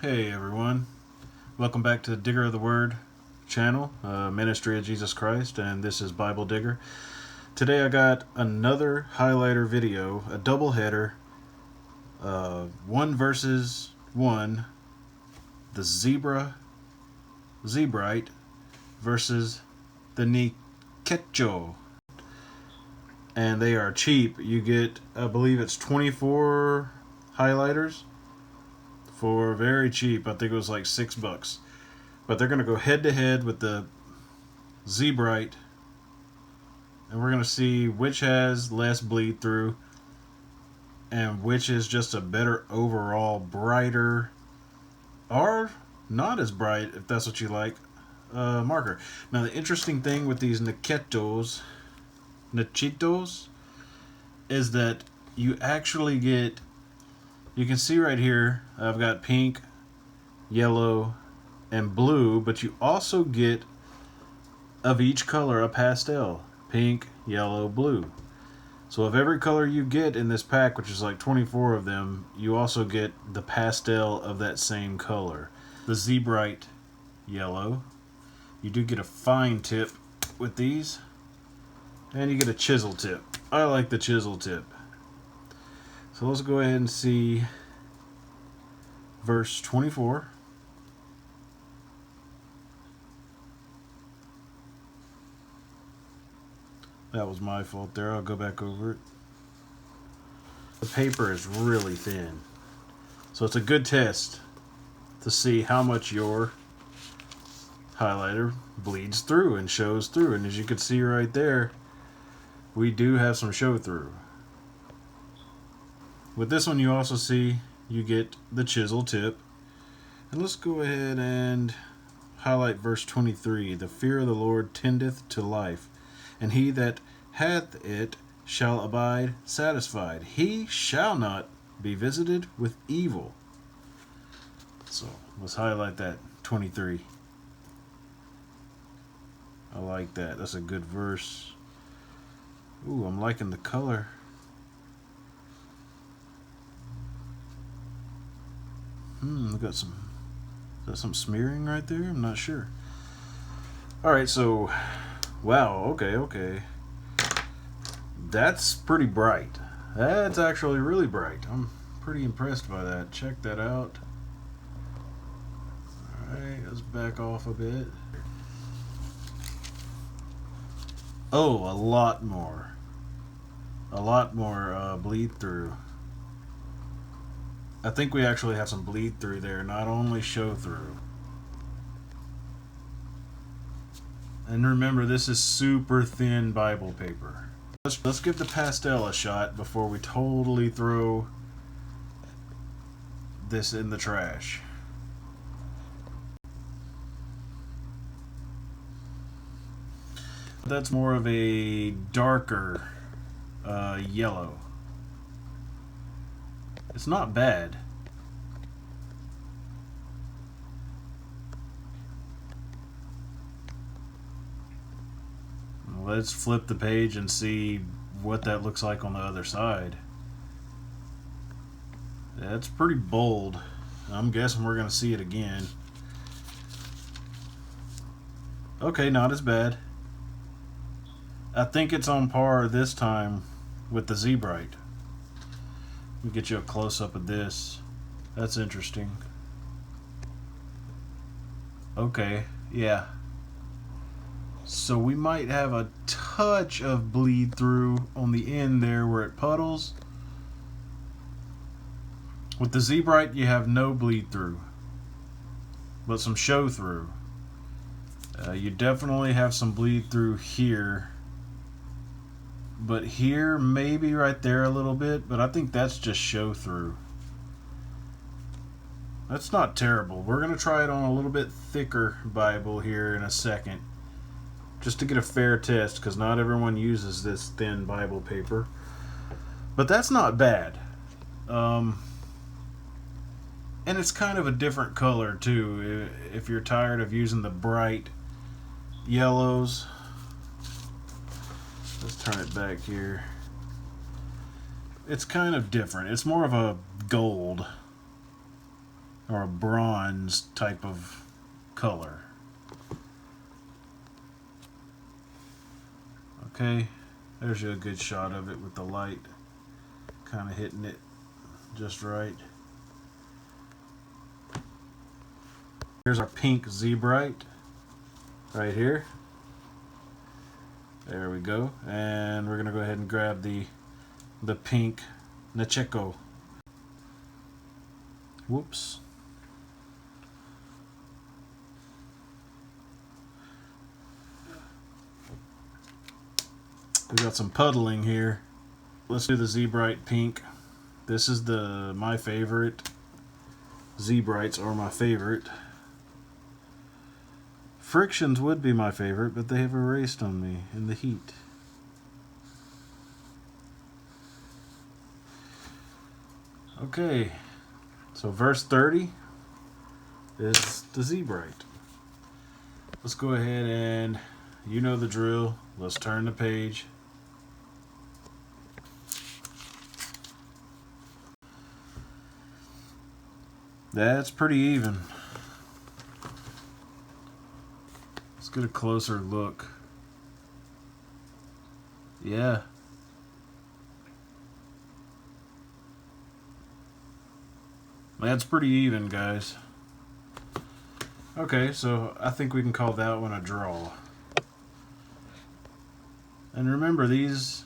Hey everyone, welcome back to the Digger of the Word channel, Ministry of Jesus Christ, and this is Bible Digger. Today I got another highlighter video, a double header, 1 versus 1, the zebrite versus the nicecho. And they are cheap. You get, I believe it's 24 highlighters for very cheap. I think it was like $6. But they're going to go head to head with the zebrite, and we're going to see which has less bleed through and which is just a better overall, brighter, or not as bright, if that's what you like, marker. Now the interesting thing with these nicechitos is that you actually get, you can see right here, I've got pink, yellow, and blue, but you also get of each color a pastel: pink, yellow, blue. So of every color you get in this pack, which is like 24 of them, you also get the pastel of that same color. The zebrite yellow, you do get a fine tip with these, and you get a chisel tip. I like the chisel tip. So let's go ahead and see verse 24. That was my fault there. I'll go back over it. The paper is really thin, so it's a good test to see how much your highlighter bleeds through and shows through. And as you can see right there, we do have some show through. With this one, you also see you get the chisel tip. And let's go ahead and highlight verse 23. The fear of the Lord tendeth to life, and he that hath it shall abide satisfied. He shall not be visited with evil. So let's highlight that 23. I like that. That's a good verse. Ooh, I'm liking the color. We got some, is that some smearing right there? I'm not sure. Alright, so wow, okay. That's pretty bright. That's actually really bright. I'm pretty impressed by that. Check that out. Alright, let's back off a bit. Oh, a lot more. A lot more bleed through. I think we actually have some bleed through there, not only show through. And remember, this is super thin Bible paper. Let's give the pastel a shot before we totally throw this in the trash. That's more of a darker yellow. It's not bad. Let's flip the page and see what that looks like on the other side. That's pretty bold. I'm guessing we're going to see it again. Okay, not as bad. I think it's on par this time with the zebrite. Let me get you a close-up of this. That's interesting. Okay, yeah. So we might have a touch of bleed through on the end there where it puddles. With the zebrite, you have no bleed through, but some show through. You definitely have some bleed through here, but here maybe right there a little bit, but I think that's just show through. That's not terrible. We're going to try it on a little bit thicker Bible here in a second, just to get a fair test, because not everyone uses this thin Bible paper. But that's not bad. And it's kind of a different color too, if you're tired of using the bright yellows. Let's turn it back here. It's kind of different. It's more of a gold. or a bronze type of color. Okay, there's a good shot of it with the light kind of hitting it just right. Here's our pink zebrite right here. There we go. And we're gonna go ahead and grab the pink nicecho. Whoops. We got some puddling here. Let's do the zebrite pink. This is my favorite. Zebrites are my favorite. Frictions would be my favorite, but they have erased on me in the heat. Okay, so verse 30 is the zebrite. Let's go ahead and, you know the drill, let's turn the page. That's pretty even. Let's get a closer look. Yeah. That's pretty even, guys. Okay, so I think we can call that one a draw. And remember, these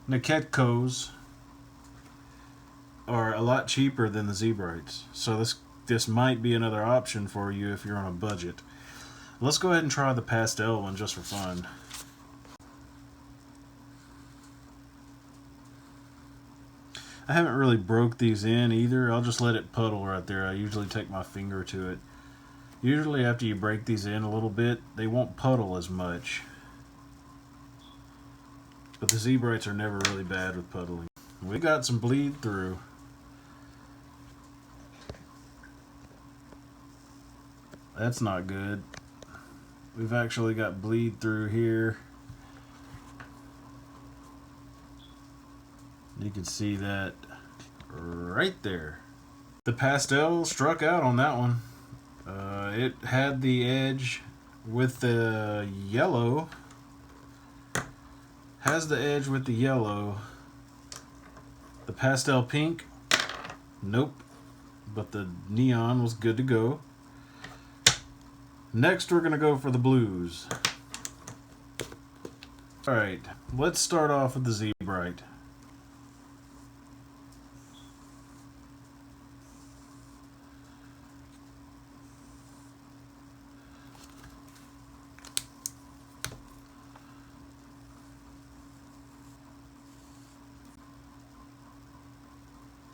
nichechos are a lot cheaper than the zebrites. So this might be another option for you if you're on a budget. Let's go ahead and try the pastel one just for fun. I haven't really broke these in either. I'll just let it puddle right there. I usually take my finger to it. Usually after you break these in a little bit, they won't puddle as much. But the zebrites are never really bad with puddling. We got some bleed through. That's not good. We've actually got bleed through here. You can see that right there. The pastel struck out on that one. It had the edge with the yellow. Has the edge with the yellow. The pastel pink, nope. But the neon was good to go. Next, we're gonna go for the blues. Alright, let's start off with the zebrite.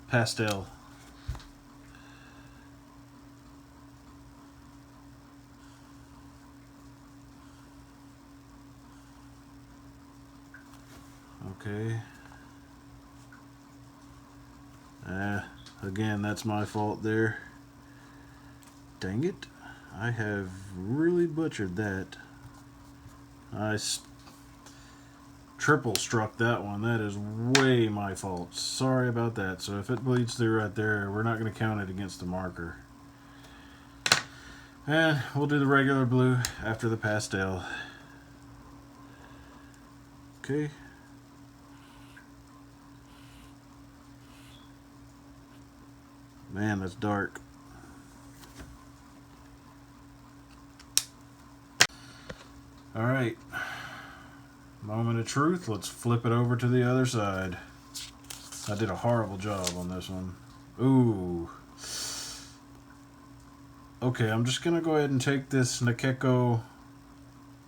Pastel. Okay. Again, that's my fault there. Dang it. I have really butchered that. I triple struck that one. That is way my fault. Sorry about that. So if it bleeds through right there, we're not going to count it against the marker. And we'll do the regular blue after the pastel. Okay. Man, that's dark. Alright. Moment of truth. Let's flip it over to the other side. I did a horrible job on this one. Ooh. Okay, I'm just going to go ahead and take this nicecho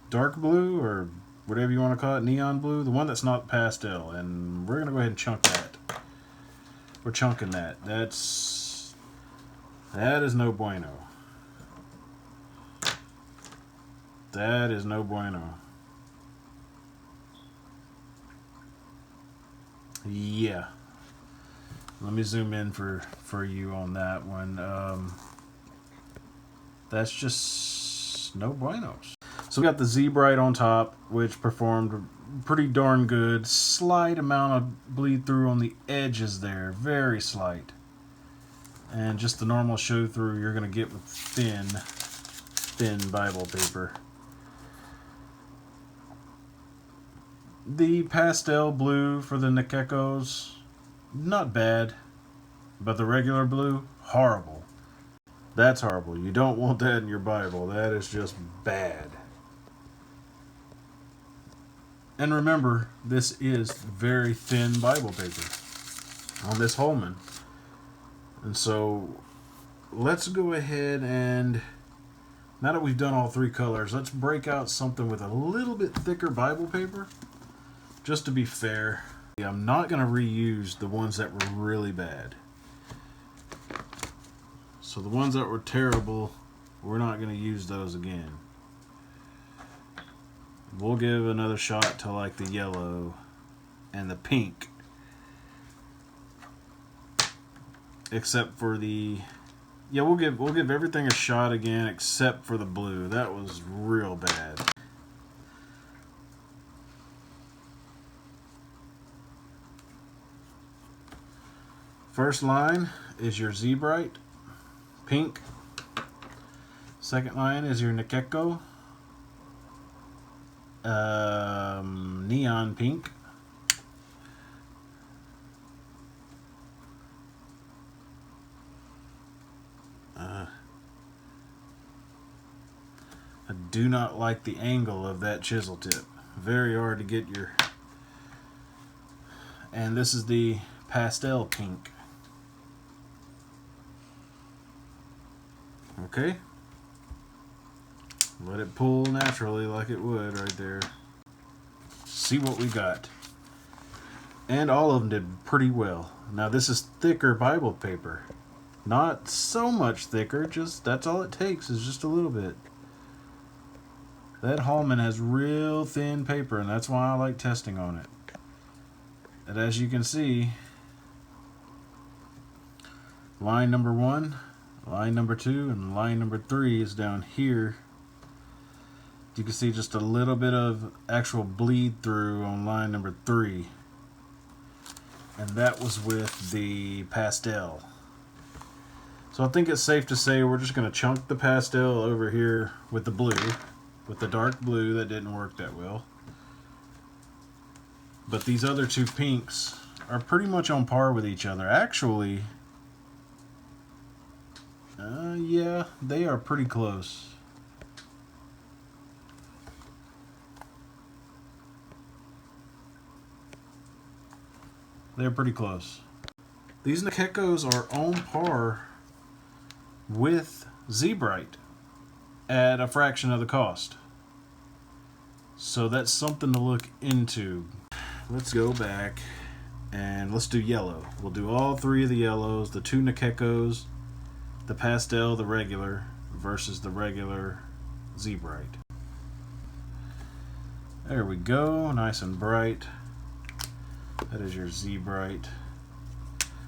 dark blue, or whatever you want to call it, neon blue, the one that's not pastel, and we're going to go ahead and chunk that. We're chunking that. That is no bueno. That is no bueno. Yeah. Let me zoom in for you on that one. That's just no buenos. So we got the zebrite on top, which performed pretty darn good. Slight amount of bleed through on the edges there. Very slight. and just the normal show through you're going to get with thin Bible paper. The pastel blue for the nichechos, not bad, but the regular blue, horrible. That's horrible. You don't want that in your Bible. That is just bad. And remember, this is very thin Bible paper on this Holman. And so let's go ahead and, now that we've done all three colors, let's break out something with a little bit thicker Bible paper, just to be fair. I'm not going to reuse the ones that were really bad. So the ones that were terrible, we're not going to use those again. We'll give another shot to like the yellow and the pink. Except for the, yeah, we'll give everything a shot again except for the blue. That was real bad. First line is your zebrite, pink. Second line is your nicecho, neon pink. I do not like the angle of that chisel tip. Very hard to get your... And this is the pastel pink. Okay. Let it pull naturally like it would right there. See what we got. And all of them did pretty well. Now this is thicker Bible paper. Not so much thicker, just that's all it takes is just a little bit. That Holman has real thin paper, and that's why I like testing on it. And as you can see, line number 1, line number 2, and line number 3 is down here. You can see just a little bit of actual bleed through on line number 3. And that was with the pastel. So I think it's safe to say we're just going to chunk the pastel over here with the blue. With the dark blue, that didn't work that well. But these other two pinks are pretty much on par with each other. Actually, yeah, they are pretty close. They're pretty close. These nichechos are on par with zebrite at a fraction of the cost. So that's something to look into. Let's go back and let's do yellow. We'll do all three of the yellows, the two nichechos, the pastel, the regular, versus the regular zebrite. There we go, nice and bright. That is your zebrite.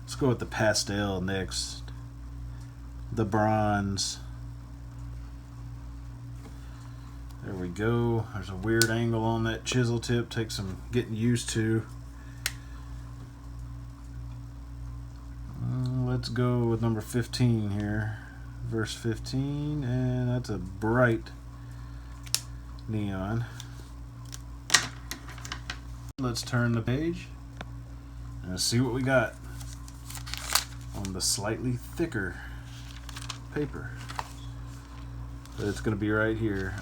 Let's go with the pastel next. The bronze. There we go. There's a weird angle on that chisel tip. Takes some getting used to. Let's go with number 15 here. Verse 15, and that's a bright neon. Let's turn the page and see what we got on the slightly thicker paper. It's going to be right here.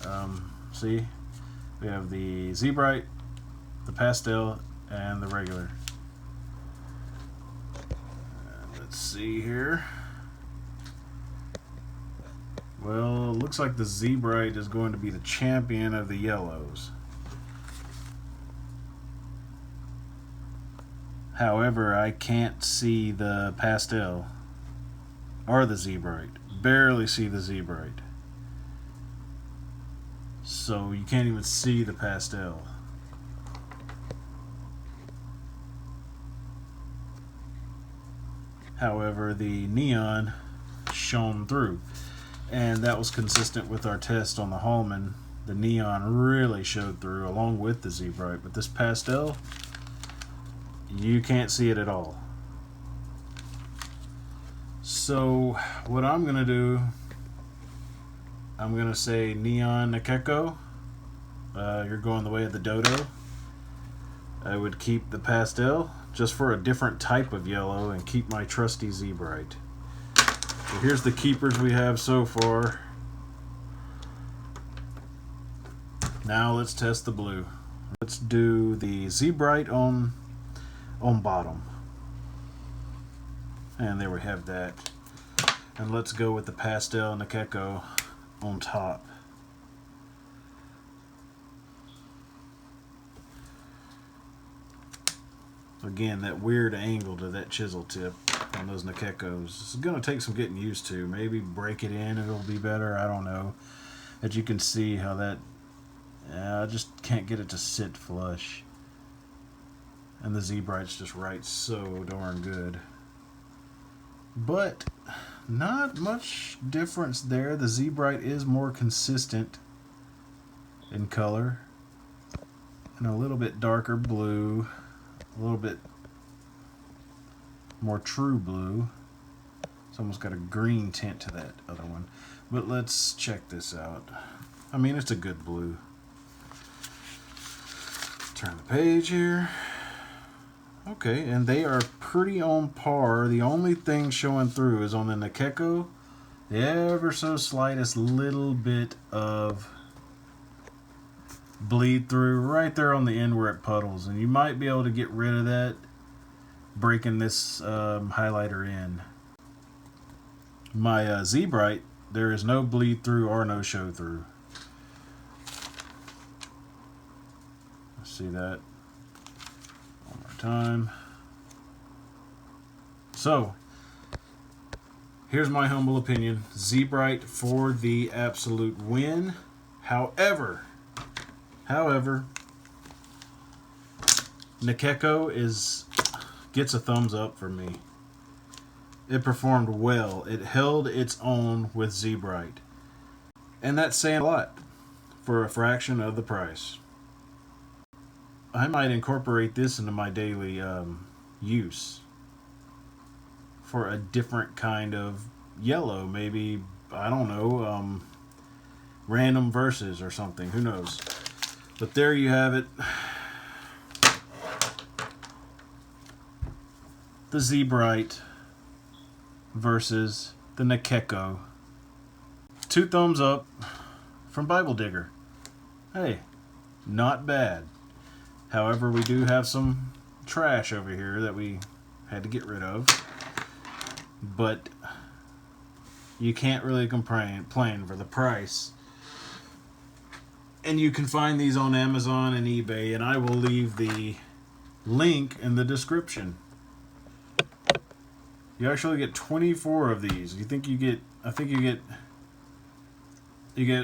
See, we have the zebrite, the pastel, and the regular. Let's see here. Well, it looks like the zebrite is going to be the champion of the yellows. However, I can't see the pastel or the zebrite. Barely see the zebrite. So you can't even see the pastel. However, the neon shone through, and that was consistent with our test on the Holman. The neon really showed through along with the zebrite, but this pastel, you can't see it at all. So what I'm gonna do, I'm gonna say neon nicecho. You're going the way of the dodo. I would keep the pastel just for a different type of yellow and keep my trusty zebrite. So here's the keepers we have so far. Now let's test the blue. Let's do the zebrite on bottom. And there we have that. And let's go with the pastel nicecho on top. Again, that weird angle to that chisel tip on those nichechos. It's going to take some getting used to. Maybe break it in, it'll be better. I don't know. As you can see how that, I just can't get it to sit flush. And the zebrite's just right so darn good. But not much difference there. The zebrite is more consistent in color. And a little bit darker blue. A little bit more true blue. It's almost got a green tint to that other one. But let's check this out. I mean, it's a good blue. Turn the page here. Okay, and they are pretty on par. The only thing showing through is on the nicecho, the ever so slightest little bit of bleed through right there on the end where it puddles, and you might be able to get rid of that breaking this highlighter in. My zebrite, there is no bleed through or no show through. See that one more time. So here's my humble opinion: zebrite for the absolute win. However, nicecho gets a thumbs up for me. It performed well. It held its own with zebrite, and that's saying a lot for a fraction of the price. I might incorporate this into my daily use for a different kind of yellow. Maybe, I don't know, random verses or something. Who knows? But there you have it. The zebrite versus the nicecho. 2 thumbs up from Bible Digger. Hey, not bad. However, we do have some trash over here that we had to get rid of. But you can't really complain for the price. And you can find these on Amazon and eBay, and I will leave the link in the description. You actually get 24 of these. I think you get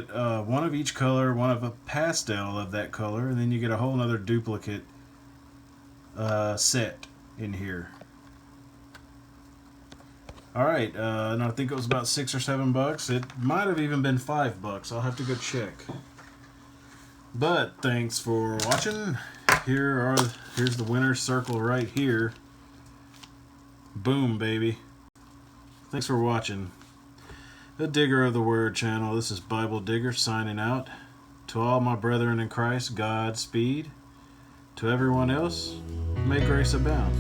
one of each color, one of a pastel of that color, and then you get a whole nother duplicate set in here. Alright, and I think it was about $6 or $7. It might have even been $5. I'll have to go check. But thanks for watching. Here's the winner's circle right here. Boom, baby. Thanks for watching. The Digger of the Word channel. This is Bible Digger signing out. To all my brethren in Christ, Godspeed. To everyone else, may grace abound.